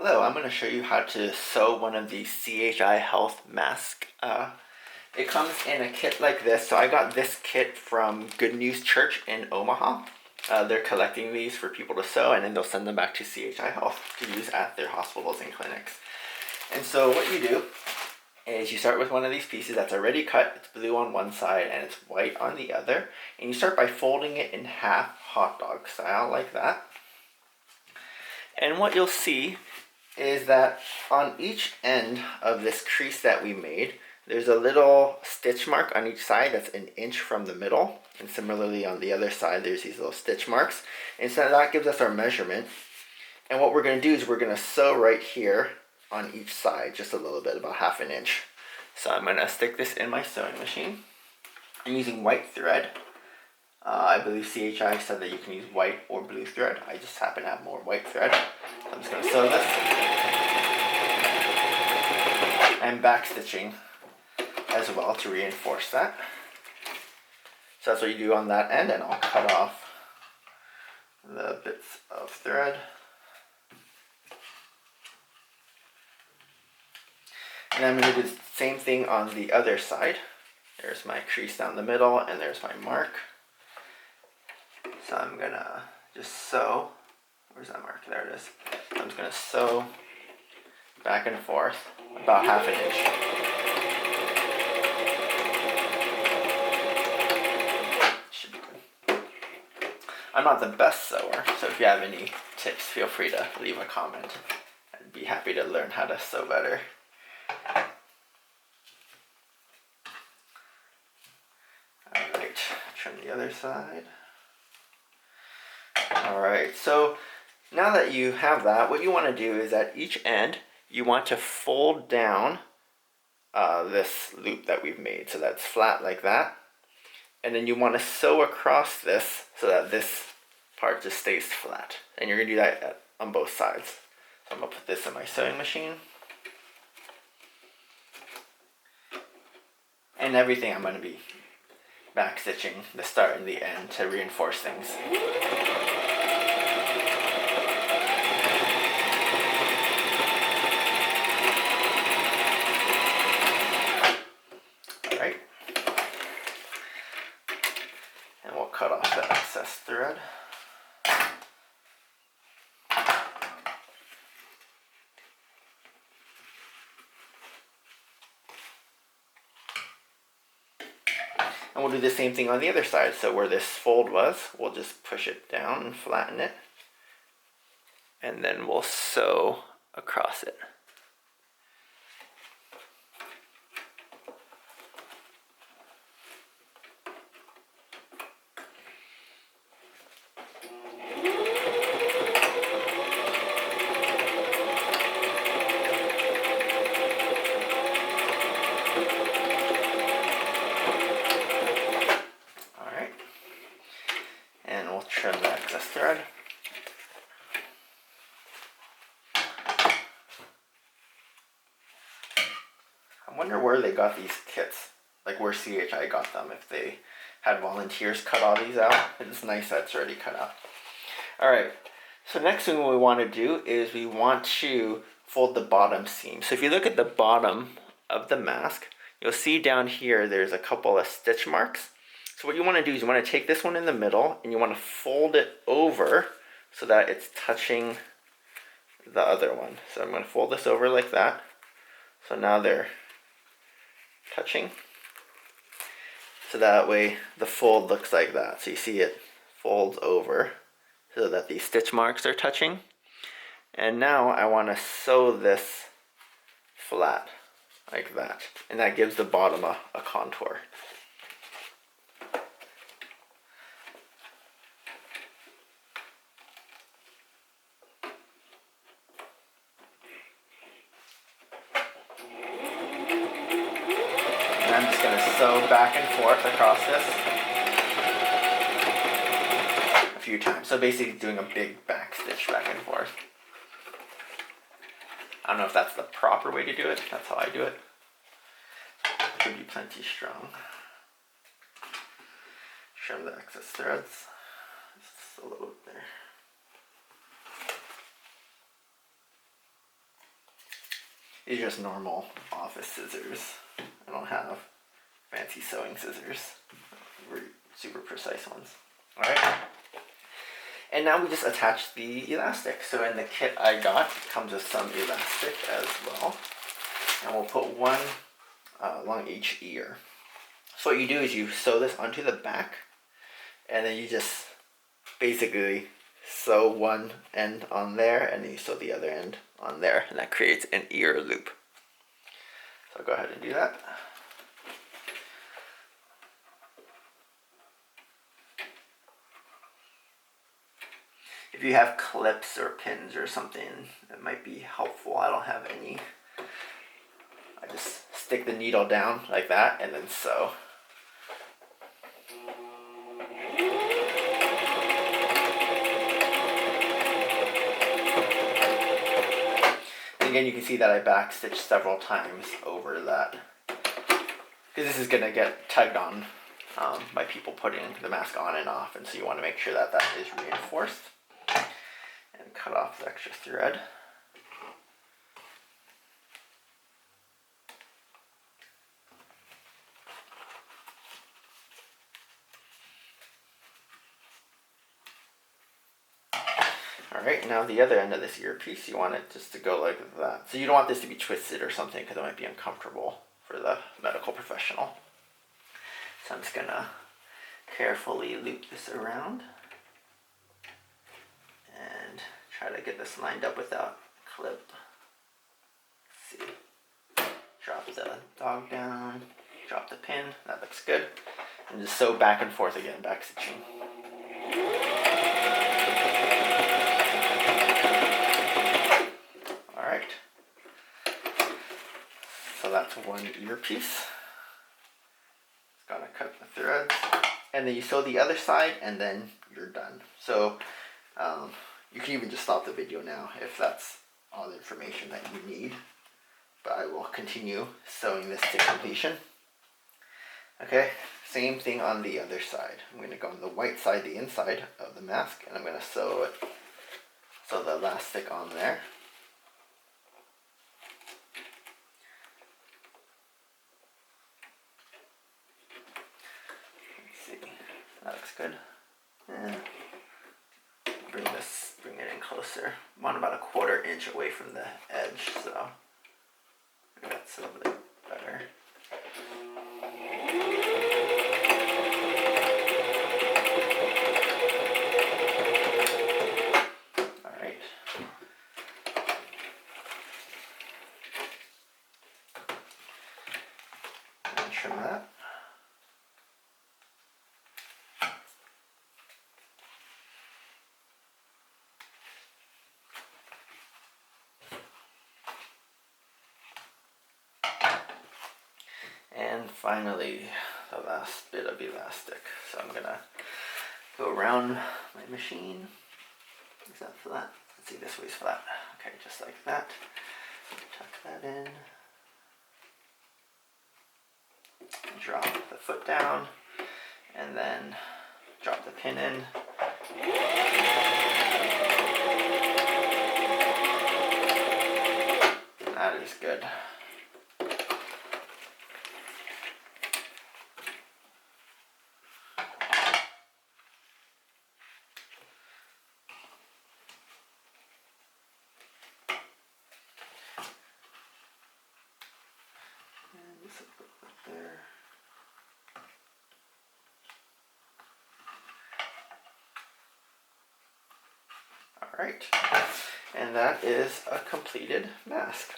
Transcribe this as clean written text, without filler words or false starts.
Hello, I'm going to show you how to sew one of these CHI Health masks. It comes in a kit like this. So I got this kit from Good News Church in Omaha. They're collecting these for people to sew, and then they'll send them back to CHI Health to use at their hospitals and clinics. And so what you do is you start with one of these pieces that's already cut. It's blue on one side and it's white on the other. And you start by folding it in half, hot dog style, like that. And what you'll see is that on each end of this crease that we made, there's a little stitch mark on each side that's an inch from the middle. And similarly on the other side, there's these little stitch marks. And so that gives us our measurement. And what we're going to do is we're going to sew right here on each side, just a little bit, about half an inch. So I'm going to stick this in my sewing machine. I'm using white thread. I believe CHI said that you can use white or blue thread. I just happen to have more white thread. So I'm just going to sew this. And back stitching as well to reinforce that. So that's what you do on that end, and I'll cut off the bits of thread. And I'm going to do the same thing on the other side. There's my crease down the middle, and there's my mark. So I'm going to just sew. Where's that mark? There it is. I'm just going to sew back and forth about half an inch. Should be good. I'm not the best sewer, so if you have any tips, feel free to leave a comment. I'd be happy to learn how to sew better. Alright, trim the other side. Alright, so now that you have that, what you want to do is at each end, you want to fold down this loop that we've made so that's flat like that. And then you want to sew across this so that this part just stays flat. And you're going to do that on both sides. So I'm going to put this in my sewing machine. And everything I'm going to be back stitching the start and the end to reinforce things. Alright. And we'll cut off the excess thread. And we'll do the same thing on the other side. So where this fold was, we'll just push it down and flatten it. And then we'll sew across it. Trim the excess thread. I wonder where they got these kits, like where CHI got them, if they had volunteers cut all these out. It's nice that it's already cut out. Alright, so next thing we want to do is we want to fold the bottom seam. So if you look at the bottom of the mask, you'll see down here there's a couple of stitch marks. So what you want to do is you want to take this one in the middle and you want to fold it over so that it's touching the other one. So I'm going to fold this over like that. So now they're touching. So that way the fold looks like that. So you see it folds over so that these stitch marks are touching. And now I want to sew this flat like that. And that gives the bottom a contour. I'm just going to sew back and forth across this a few times. So basically doing a big back stitch back and forth. I don't know if that's the proper way to do it. That's how I do it. It could be plenty strong. Trim the excess threads. Just a little bit there. These are just normal office scissors. I don't have fancy sewing scissors. Super precise ones. Alright. And now we just attach the elastic. So in the kit I got, it comes with some elastic as well. And we'll put one along each ear. So what you do is you sew this onto the back, and then you just basically sew one end on there, and then you sew the other end on there, and that creates an ear loop. So I'll go ahead and do that. If you have clips or pins or something, that might be helpful. I don't have any. I just stick the needle down like that and then sew. And again, you can see that I back stitched several times over that, because this is going to get tugged on by people putting the mask on and off, and so you want to make sure that that is reinforced. And cut off the extra thread. Alright, now the other end of this earpiece, you want it just to go like that. So you don't want this to be twisted or something, because it might be uncomfortable for the medical professional. So I'm just going to carefully loop this around and try to get this lined up without clip. Let's see. Drop the dog down, drop the pin, that looks good. And just sew back and forth again, back stitching. Alright. So that's one earpiece. Just gotta cut the threads. And then you sew the other side, and then you're done. So you can even just stop the video now if that's all the information that you need. But I will continue sewing this to completion. Okay, same thing on the other side. I'm going to go on the white side, the inside of the mask, and I'm going to sew the elastic on there. Let's see, that looks good. Yeah. Bring it in closer. I want about a 1/4 inch away from the edge, so that's a little bit better. Alright. And trim that. And finally, the last bit of elastic. So I'm gonna go around my machine. Is that flat? Let's see, this way's flat. Okay, just like that. Tuck that in. Drop the foot down, and then drop the pin in. That is good. There. Alright, and that is a completed mask.